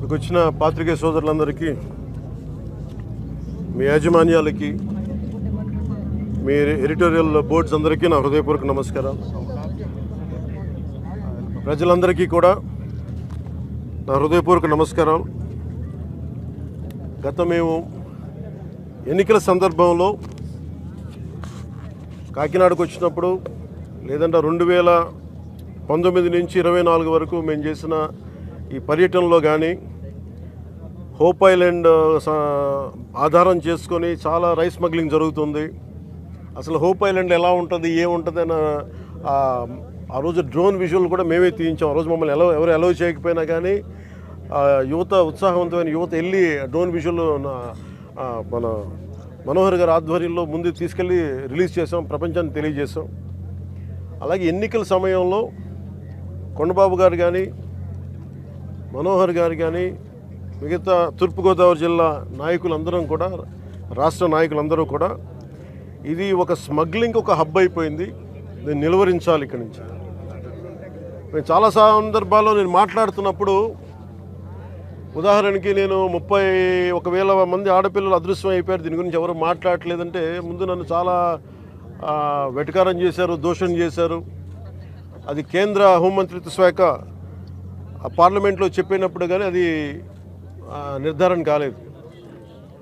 ఇక్కడికి వచ్చిన పాత్రికేయ సోదరులందరికీ, మీ యాజమాన్యాలకి, మీ ఎడిటోరియల్ బోర్డ్స్ అందరికీ నా హృదయపూర్వక నమస్కారాలు. ప్రజలందరికీ కూడా నా హృదయపూర్వక నమస్కారాలు. మేము ఎన్నికల సందర్భంలో కాకినాడకు వచ్చినప్పుడు, లేదంటే 2019 నుంచి 24 వరకు మేము చేసిన ఈ పర్యటనలో కానీ హోప్ ఐలాండ్ ఆధారం చేసుకొని చాలా రైస్ స్మగ్లింగ్ జరుగుతుంది. అసలు హోప్ ఐలాండ్ ఎలా ఉంటుంది, ఏముంటుంది అని ఆ రోజు డ్రోన్ విజువల్ కూడా మేమే తీయించాం. ఆ రోజు మమ్మల్ని ఎవరు అలౌ చేయకపోయినా కానీ యువత, ఉత్సాహవంతమైన యువత వెళ్ళి డ్రోన్ విజువల్ మన మనోహర్ గారి ఆధ్వర్యంలో ముందు తీసుకెళ్ళి రిలీజ్ చేసాం, ప్రపంచాన్ని తెలియజేసాం. అలాగే ఎన్నికల సమయంలో కొండబాబు గారు కానీ, మనోహర్ గారు కానీ, మిగతా తూర్పుగోదావరి జిల్లా నాయకులందరం కూడా, రాష్ట్ర నాయకులందరూ కూడా, ఇది ఒక స్మగ్లింగ్ ఒక హబ్ అయిపోయింది, దీన్ని నిలువరించాలి ఇక్కడి నుంచి. నేను చాలా సందర్భాల్లో నేను మాట్లాడుతున్నప్పుడు, ఉదాహరణకి నేను 31,000 మంది ఆడపిల్లలు అదృశ్యం అయిపోయారు, దీని గురించి ఎవరు మాట్లాడలేదంటే ముందు నన్ను చాలా వెటకారం చేశారు, దోషం చేశారు. అది కేంద్ర హోంమంత్రిత్వ శాఖ పార్లమెంట్లో చెప్పినప్పుడు కానీ అది నిర్ధారణ కాలేదు.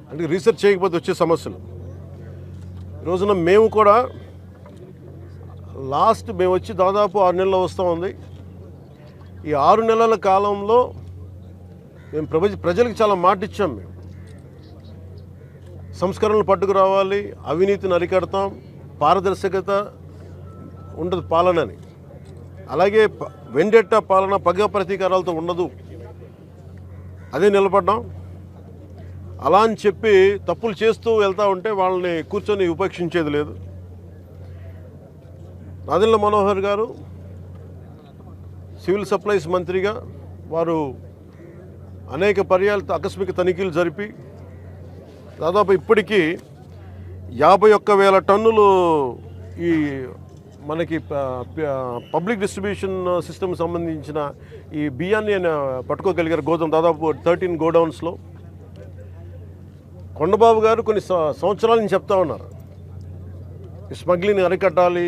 అంటే రీసెర్చ్ చేయకపోతే వచ్చే సమస్యలు. ఈరోజున మేము కూడా మేము వచ్చి దాదాపు 6 నెలలు వస్తూ ఉంది. ఈ 6 నెలల కాలంలో మేము ప్రజలకు చాలా మాట ఇచ్చాం. మేము సంస్కరణలు పట్టుకురావాలి, అవినీతిని అరికడతాం, పారదర్శకత ఉండదు పాలనని, అలాగే వెండెట్ట పాలన పగ ప్రతీకారాలతో ఉండదు, అదే నిలబడ్డాం. అలా అని చెప్పి తప్పులు చేస్తూ వెళ్తూ ఉంటే వాళ్ళని కూర్చొని ఉపేక్షించేది లేదు. నాదెండ్ల మనోహర్ గారు సివిల్ సప్లైస్ మంత్రిగా వారు అనేక పర్యాలు ఆకస్మిక తనిఖీలు జరిపి దాదాపు ఇప్పటికీ 51,000 టన్నులు ఈ మనకి పబ్లిక్ డిస్ట్రిబ్యూషన్ సిస్టమ్ సంబంధించిన ఈ బియ్యాన్ని ఆయన పట్టుకోగలిగారు. దాదాపు 13 గోడౌన్స్లో. కొండబాబు గారు కొన్ని సంవత్సరాల నుంచి చెప్తా ఉన్నారు, ఈ స్మగ్లింగ్ అరికట్టాలి,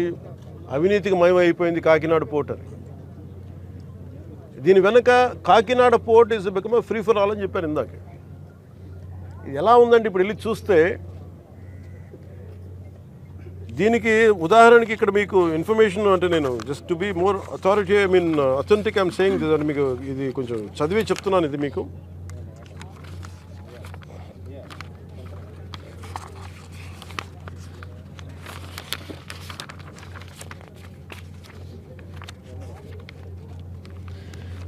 అవినీతికి మయమైపోయింది కాకినాడ పోర్ట్ అని. దీని వెనక Kakinada port is become free for all అని చెప్పారు ఇందాక. ఇది ఎలా ఉందంటే ఇప్పుడు వెళ్ళి చూస్తే, దీనికి ఉదాహరణకి ఇక్కడ మీకు ఇన్ఫర్మేషన్ అంటే నేను just to be more authority, authentic I'm saying this అని మీకు ఇది కొంచెం చదివి చెప్తున్నాను. ఇది మీకు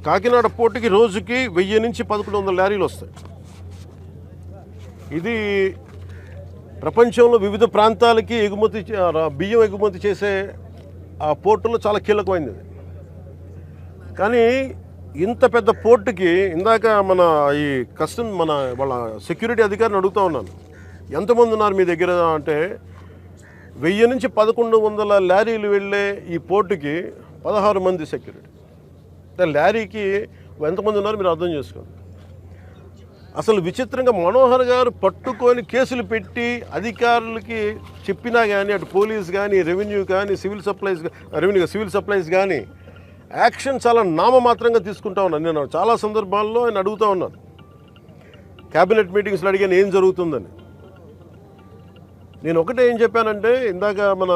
కాకినాడ పోర్టుకి రోజుకి 1000 నుంచి 1100 లారీలు వస్తాయి. ఇది ప్రపంచంలో వివిధ ప్రాంతాలకి బియ్యం ఎగుమతి చేసే ఆ పోర్టులో చాలా కీలకమైనది. కానీ ఇంత పెద్ద పోర్టుకి ఇందాక ఈ వాళ్ళ సెక్యూరిటీ అధికారిని అడుగుతూ ఉన్నాను, ఎంతమంది ఉన్నారు మీ దగ్గర అంటే, 1000 నుంచి 1100 లారీలు వెళ్ళే ఈ పోర్టుకి 16 మంది సెక్యూరిటీ. లారీకి ఎంతమంది ఉన్నారు మీరు అర్థం చేసుకోండి. అసలు విచిత్రంగా మనోహర్ గారు పట్టుకొని కేసులు పెట్టి అధికారులకి చెప్పినా కానీ, అటు పోలీస్ కానీ, రెవెన్యూ కానీ, సివిల్ సప్లైస్ కానీ యాక్షన్ చాలా నామమాత్రంగా తీసుకుంటా ఉన్నాను. నేను చాలా సందర్భాల్లో ఆయన అడుగుతూ ఉన్నాను, క్యాబినెట్ మీటింగ్స్లో అడిగాను ఏం జరుగుతుందని. నేను ఒకటే ఏం చెప్పానంటే, ఇందాక మన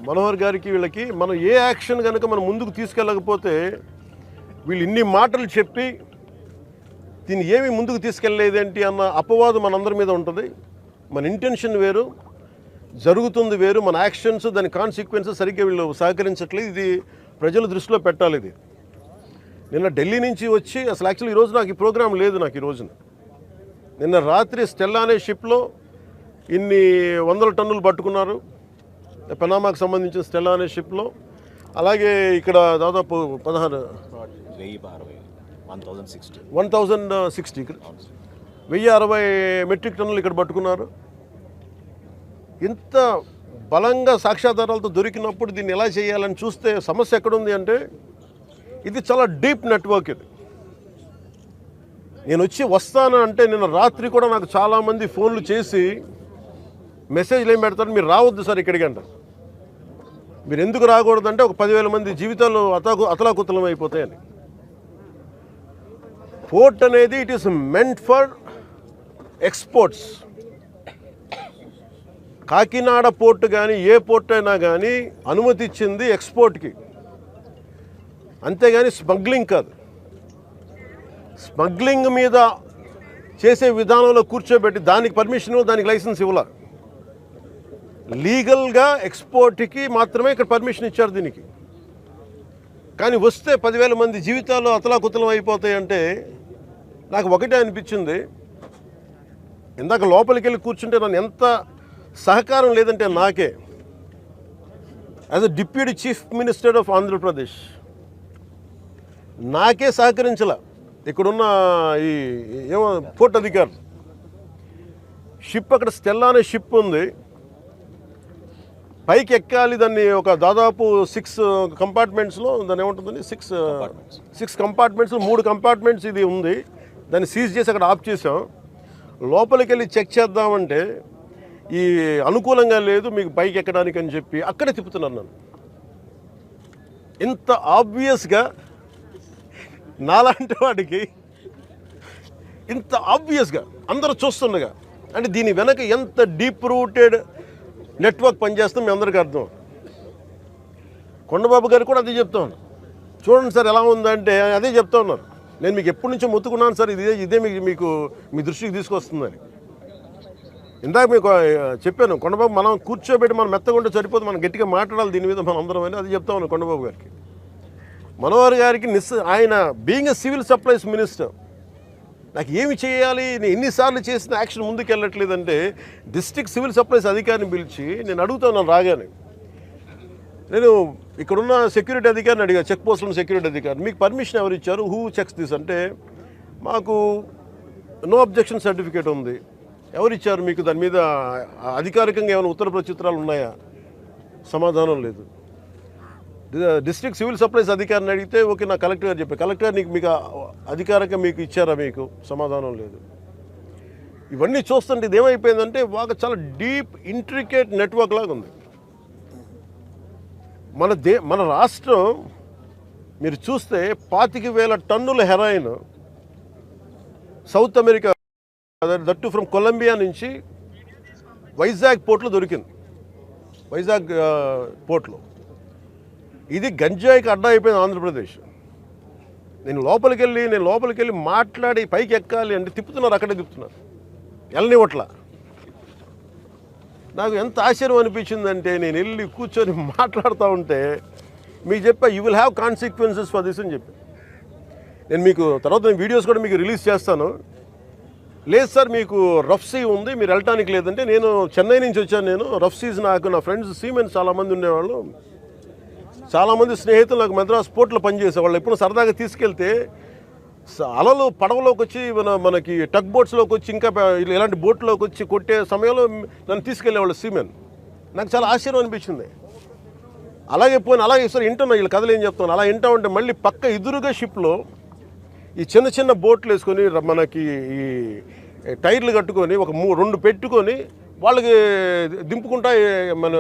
మనోహర్ గారికి వీళ్ళకి మనం ఏ యాక్షన్ కనుక మనం ముందుకు తీసుకెళ్ళకపోతే, వీళ్ళు ఇన్ని మాటలు చెప్పి దీన్ని ఏమీ ముందుకు తీసుకెళ్ళలేదేంటి అన్న అపవాదం మనందరి మీద ఉంటుంది. మన ఇంటెన్షన్ వేరు, జరుగుతుంది వేరు, మన యాక్షన్స్, దాని కాన్సిక్వెన్సెస్ సరిగ్గా వీళ్ళు సహకరించట్లేదు. ఇది ప్రజల దృష్టిలో పెట్టాలి. ఇది నిన్న ఢిల్లీ నుంచి వచ్చి అసలు యాక్చువల్లీ ఈరోజు నాకు ఈ ప్రోగ్రాం లేదు. నాకు ఈ రోజున నిన్న రాత్రి స్టెల్లా అనే షిప్లో ఇన్ని 100 టన్నులు పట్టుకున్నారు, పనామాకు సంబంధించిన స్టెల్లా అనే షిప్లో. అలాగే ఇక్కడ దాదాపు 1060 మెట్రిక్ టన్నులు ఇక్కడ పట్టుకున్నారు. ఇంత బలంగా సాక్ష్యాధారాలతో దొరికినప్పుడు దీన్ని ఎలా చేయాలని చూస్తే సమస్య ఎక్కడుంది అంటే, ఇది చాలా డీప్ నెట్వర్క్. ఇది నేను వస్తాను అంటే నిన్న రాత్రి కూడా నాకు చాలామంది ఫోన్లు చేసి మెసేజ్లు ఏం పెడతారు, మీరు రావద్దు సార్ ఇక్కడికి అంటారు. మీరు ఎందుకు రాకూడదంటే ఒక 10,000 మంది జీవితాలు అతలాకుతలం అయిపోతాయని. పోర్ట్ అనేది it is meant for exports. Kakinada port కానీ ఏ పోర్ట్ అయినా కానీ అనుమతి ఇచ్చింది ఎక్స్పోర్ట్కి, అంతేగాని స్మగ్లింగ్ కాదు. స్మగ్లింగ్ మీద చేసే విధానంలో కూర్చోబెట్టి దానికి పర్మిషన్, దానికి లైసెన్స్ ఇవ్వాల. లీగల్గా ఎక్స్పోర్ట్కి మాత్రమే ఇక్కడ పర్మిషన్ ఇచ్చారు దీనికి. కానీ వస్తే 10,000 మంది జీవితాలు అతలాకుతలం అయిపోతాయి అంటే నాకు ఒకటే అనిపించింది. ఇందాక లోపలికి వెళ్ళి కూర్చుంటే నన్ను ఎంత సహకారం లేదంటే నాకే, as a deputy chief minister of Andhra Pradesh నాకే సహకరించాల. ఇక్కడున్న ఈ ఏమో పోర్ట్ అధికారులు, షిప్ అక్కడ స్టెల్లా అనే షిప్ ఉంది, పైకి ఎక్కాలి. దాన్ని ఒక దాదాపు 6 కంపార్ట్మెంట్స్లో దాన్ని ఏముంటుందని 6 కంపార్ట్మెంట్స్ 3 కంపార్ట్మెంట్స్ ఇది ఉంది. దాన్ని సీజ్ చేసి అక్కడ ఆఫ్ చేసాం. లోపలికి వెళ్ళి చెక్ చేద్దామంటే ఈ అనుకూలంగా లేదు మీకు పైకి ఎక్కడానికి అని చెప్పి అక్కడే తిప్పుతున్నాను నన్ను. ఇంత ఆబ్వియస్గా నాలాంటి వాడికి ఇంత ఆబ్వియస్గా అందరూ చూస్తుండగా, అంటే దీని వెనక ఎంత డీప్ రూటెడ్ నెట్వర్క్ పనిచేస్తాం మీ అందరికీ అర్థం. కొండబాబు గారు కూడా అదే చెప్తా ఉన్నారు. చూడండి సార్ ఎలా ఉందంటే అదే చెప్తా ఉన్నారు. నేను మీకు ఎప్పటి నుంచో మొత్తుకున్నాను సార్, ఇదే మీకు మీ దృష్టికి తీసుకొస్తుందని. ఇందాక మీకు చెప్పాను, కొండబాబు మనం కూర్చోబెట్టి మనం మెత్తగుంటే సరిపోదు, మనం గట్టిగా మాట్లాడాలి దీని మీద మనం అందరం అని అది చెప్తా ఉన్నాను కొండబాబు గారికి. మనోహర్ గారికి ఆయన being a civil supplies minister నాకు ఏమి చేయాలి, నేను ఎన్నిసార్లు చేసిన యాక్షన్ ముందుకు వెళ్ళట్లేదంటే డిస్ట్రిక్ట్ సివిల్ సప్లైస్ అధికారిని పిలిచి నేను అడుగుతాను రాగానే. నేను ఇక్కడున్న సెక్యూరిటీ అధికారిని అడిగా, చెక్ పోస్టుల సెక్యూరిటీ అధికారి, మీకు పర్మిషన్ ఎవరు ఇచ్చారు, హూ చెక్స్ దిస్ అంటే మాకు నో అబ్జెక్షన్ సర్టిఫికేట్ ఉంది. ఎవరు ఇచ్చారు మీకు, దాని మీద అధికారికంగా ఏమైనా ఉత్తర ప్రత్యుత్తరాలు ఉన్నాయా? సమాధానం లేదు. డిస్ట్రిక్ట్ సివిల్ సప్లైస్ అధికారిని అడిగితే ఓకే నా కలెక్టర్ గారు చెప్పారు, కలెక్టర్ మీకు అధికారికంగా మీకు ఇచ్చారా, మీకు సమాధానం లేదు. ఇవన్నీ చూస్తుంటే ఇది ఏమైపోయిందంటే బాగా చాలా డీప్ ఇంట్రికేట్ నెట్వర్క్ లాగా ఉంది. మన రాష్ట్రం మీరు చూస్తే 25,000 టన్నుల heroin South America that from Colombia నుంచి వైజాగ్ పోర్ట్లో దొరికింది. వైజాగ్ పోర్ట్లో ఇది గంజాయికి అడ్డా అయిపోయింది ఆంధ్రప్రదేశ్. నేను లోపలికి వెళ్ళి మాట్లాడి పైకి ఎక్కాలి అంటే తిప్పుతున్నారు, అక్కడే తిప్పుతున్నారు, వెళ్ళనివ్వట్ల. నాకు ఎంత ఆశ్చర్యం అనిపించిందంటే నేను వెళ్ళి కూర్చొని మాట్లాడుతూ ఉంటే మీకు చెప్పా you will have consequences for this అని చెప్పి. నేను మీకు తర్వాత వీడియోస్ కూడా మీకు రిలీజ్ చేస్తాను. లేదు సార్ మీకు రఫ్ సీ ఉంది మీరు వెళ్ళటానికి లేదంటే, నేను చెన్నై నుంచి వచ్చాను, నేను రఫ్ సీస్ నాకు నా ఫ్రెండ్స్ సీమెన్స్ చాలామంది ఉండేవాళ్ళు, చాలామంది స్నేహితులు నాకు మద్రాస్ పోర్ట్లో పనిచేసేవాళ్ళు. ఎప్పుడు సరదాగా తీసుకెళ్తే అలలు పడవలోకి వచ్చి మనకి టగ్ బోట్స్లోకి వచ్చి ఇంకా ఇలాంటి బోట్లోకి వచ్చి కొట్టే సమయంలో నన్ను తీసుకెళ్ళేవాళ్ళు సీమెన్. నాకు చాలా ఆశ్చర్యం అనిపించింది. అలాగే సార్ వింటున్నా వీళ్ళు కథలు ఏం చెప్తాను, అలా వింటా ఉంటే మళ్ళీ పక్క ఎదురుగా షిప్లో ఈ చిన్న బోట్లు వేసుకొని మనకి ఈ టైర్లు కట్టుకొని ఒక 2 పెట్టుకొని వాళ్ళకి దింపుకుంటా మన